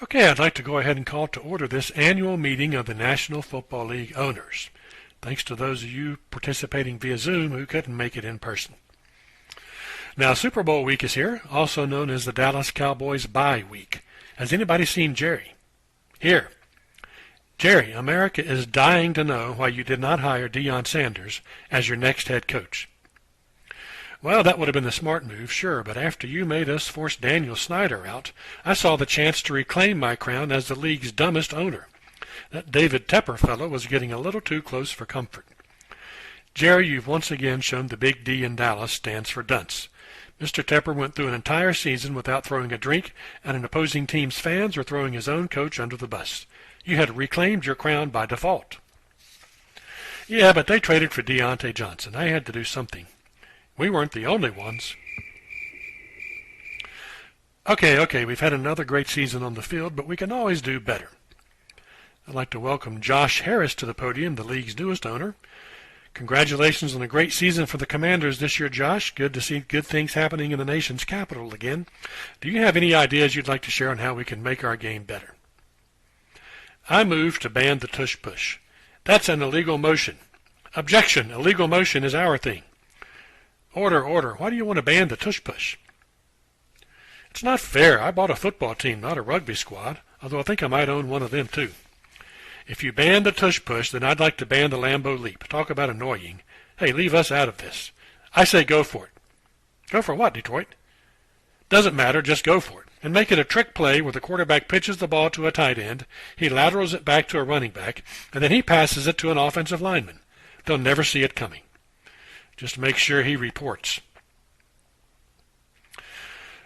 Okay, I'd like to go ahead and call to order this annual meeting of the National Football League owners. Thanks to those of you participating via Zoom who couldn't make it in person. Now, Super Bowl week is here, also known as the Dallas Cowboys bye week. Has anybody seen Jerry? Here. Jerry, America is dying to know why you did not hire Deion Sanders as your next head coach. Well, that would have been the smart move, sure, but after you made us force Daniel Snyder out, I saw the chance to reclaim my crown as the league's dumbest owner. That David Tepper fellow was getting a little too close for comfort. Jerry, you've once again shown the big D in Dallas stands for dunce. Mr. Tepper went through an entire season without throwing a drink at an opposing team's fans or throwing his own coach under the bus. You had reclaimed your crown by default. Yeah, but they traded for Deontay Johnson. I had to do something. We weren't the only ones. Okay, we've had another great season on the field, but we can always do better. I'd like to welcome Josh Harris to the podium, the league's newest owner. Congratulations on a great season for the Commanders this year, Josh. Good to see good things happening in the nation's capital again. Do you have any ideas you'd like to share on how we can make our game better? I move to ban the tush push. That's an illegal motion. Objection! Illegal motion is our thing. Order. Why do you want to ban the tush push? It's not fair. I bought a football team, not a rugby squad, although I think I might own one of them too. If you ban the tush push, then I'd like to ban the Lambeau leap. Talk about annoying. Hey, leave us out of this. I say go for it. Go for what, Detroit? Doesn't matter, just go for it. And make it a trick play where the quarterback pitches the ball to a tight end, he laterals it back to a running back, and then he passes it to an offensive lineman. They'll never see it coming. Just make sure he reports.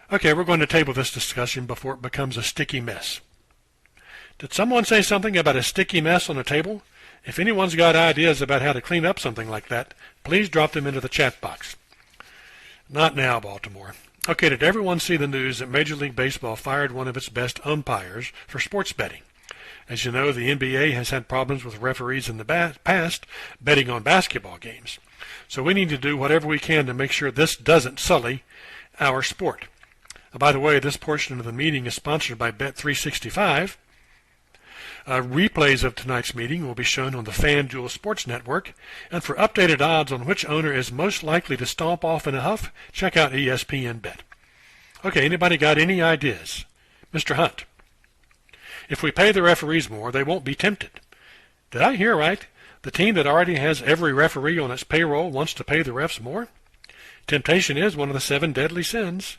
Okay, we're going to table this discussion before it becomes a sticky mess. Did someone say something about a sticky mess on a table? If anyone's got ideas about how to clean up something like that, please drop them into the chat box. Not now, Baltimore. Okay, did everyone see the news that Major League Baseball fired one of its best umpires for sports betting? As you know, the NBA has had problems with referees in the past betting on basketball games. So we need to do whatever we can to make sure this doesn't sully our sport. By the way, this portion of the meeting is sponsored by Bet365. Replays of tonight's meeting will be shown on the FanDuel Sports Network, and for updated odds on which owner is most likely to stomp off in a huff, check out ESPN Bet. Okay, anybody got any ideas? Mr. Hunt. If we pay the referees more, they won't be tempted. Did I hear right? The team that already has every referee on its payroll wants to pay the refs more? Temptation is one of the 7 deadly sins.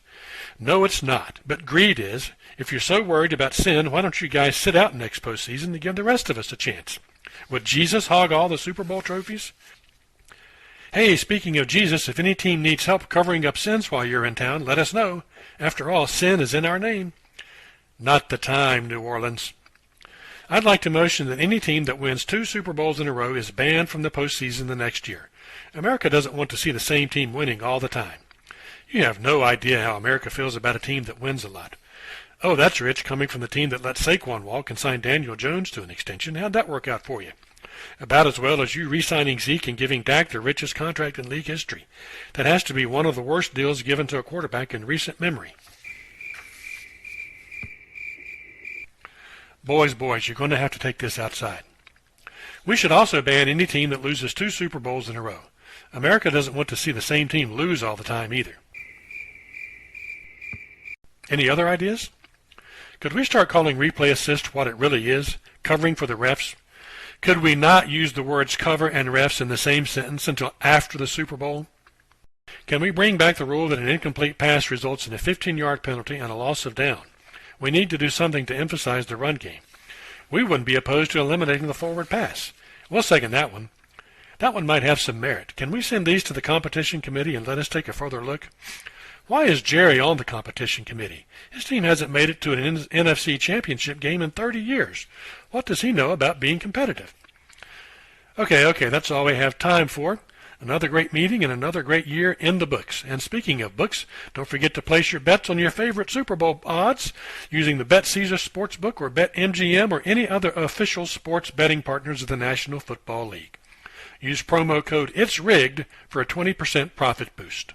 No, it's not, but greed is. If you're so worried about sin, why don't you guys sit out next postseason to give the rest of us a chance? Would Jesus hog all the Super Bowl trophies? Hey, speaking of Jesus, if any team needs help covering up sins while you're in town, let us know. After all, sin is in our name. Not the time, New Orleans. I'd like to motion that any team that wins 2 Super Bowls in a row is banned from the postseason the next year. America doesn't want to see the same team winning all the time. You have no idea how America feels about a team that wins a lot. Oh, that's rich, coming from the team that let Saquon walk and signed Daniel Jones to an extension. How'd that work out for you? About as well as you re-signing Zeke and giving Dak the richest contract in league history. That has to be one of the worst deals given to a quarterback in recent memory. Boys, you're going to have to take this outside. We should also ban any team that loses 2 Super Bowls in a row. America doesn't want to see the same team lose all the time either. Any other ideas? Could we start calling replay assist what it really is, covering for the refs? Could we not use the words cover and refs in the same sentence until after the Super Bowl? Can we bring back the rule that an incomplete pass results in a 15-yard penalty and a loss of down? We need to do something to emphasize the run game. We wouldn't be opposed to eliminating the forward pass. We'll second that one. That one might have some merit. Can we send these to the competition committee and let us take a further look? Why is Jerry on the competition committee? His team hasn't made it to an NFC championship game in 30 years. What does he know about being competitive? Okay, that's all we have time for. Another great meeting and another great year in the books. And speaking of books, don't forget to place your bets on your favorite Super Bowl odds using the Bet Caesar Sportsbook or BetMGM or any other official sports betting partners of the National Football League. Use promo code IT'SRIGGED for a 20% profit boost.